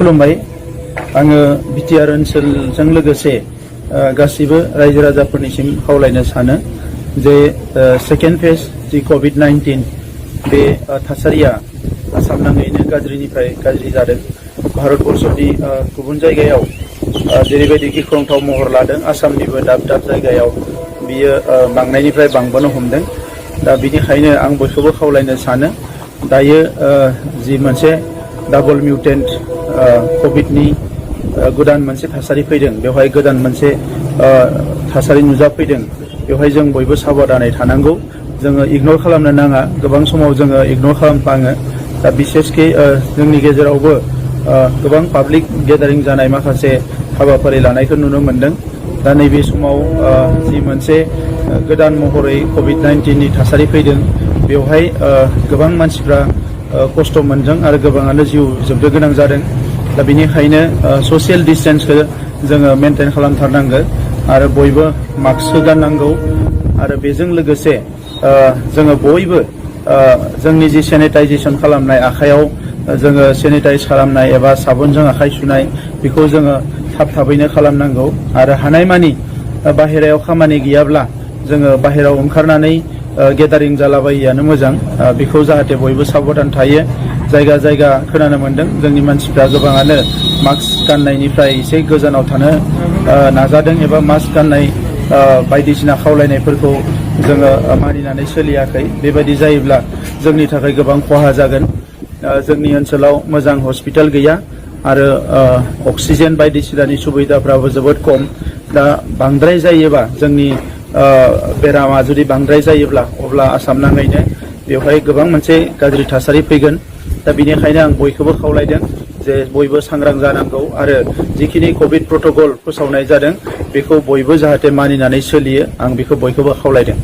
खुलुमबाय आङो बिटिआर ओनसोलजों लोगोसे गासिबो रायजो राजाफोरनिसिम खावलायनो सानो जे सेकेन्ड फेज जि कोविड-19 बे थासारिया आसाम नाङैनो गाज्रिनिफ्राय गाज्रि जादों। भारतबर्षनि गुबुन जायगायाव जेरैबायदि गिख्रंथाव महर लादों आसामनिबो दाब दाब जायगायाव बियो बांनायनिफ्राय बांबोनो हमदों। दा बिनिखायनो आं बयखौबो खावलायनो सानो दायो जि मोनसे डाबल मिउटेन्ट कोविडनि गोदान मोनसे थासारि फैदों बेवहाय गोदान मोनसे थासारि नुजाफैदों बेवहाय जों बयबो साबधानै थानांगौ। जोङो इगनर खालामनो नाङा। गोबां समाव जोङो इगनर खालामफ्लाङो। दा बिसेसकै जोंनि गेजेरावबो गोबां पाब्लिक गेदारिं जानाय माखासे हाबाफारि लानायखौ नुनो मोनदों। दा नैबे समाव जि मोनसे गोदान महरै कोविड-19 नि थासारि फैदों बेवहाय गोबां मानसिफ्रा खस्थ' मोनदों आरो गोबाङानो जिउ जोबनो गोनां जादों। दा बेनिखायनो ससियेल डिस्टेन्सखौ जोङो मेनटेन खालामथारनांगौ आरो बयबो मास्क गाननांगौ आरो बेजों लोगोसे जोङो बयबो जोंनि जि सेनिटाइजेसन खालामनाय आखायाव जोङो सेनिटाइज खालामनाय एबा साबुनजों आखाइ सुनाय बेखौ जोङो थाबैनो खालामनांगौ आरो हानायमानि बाहेरायाव खामानि गैयाब्ला जोङो बाहेरायाव ओंखारनानै गेदारिं जालाबायियानो मोजां। बेखौ जाहाथे बयबो साबधान थायो। जायगा जायगा खोनानो मोन्दों जोंनि मानसिफ्रा गोबाङानो मास्क गाननायनिफ्राय एसे गोजानाव थानो नाजादों एबा मास्क गाननाय बायदिसिना खावलायनायफोरखौ जोङो मानिनानै सोलियाखै। बेबायदि जायोब्ला जोंनि थाखाय गोबां खहा जागोन। जोंनि ओनसोलाव मोजां हस्पिटाल गैया आरो अक्सिजेन बायदिसिनानि सुबिदाफ्राबो जोबोद खम। दा बांद्राय जायोबा जोंनि बेरामा जुदि बांद्राय जायोब्ला अब्ला आसाम नाङैनो बेवहाय गोबां मोनसे गाज्रि थासारि फैगोन। दा बेनिखायनो आं बयखौबो खावलायदों जे बयबो सांग्रां जानांगौ आरो जिखिनि कभिड प्रट'कल फोसावनाय जादों बेखौ बयबो जाहाथे मानिनानै सोलियो आं बेखौ बयखौबो खावलायदों।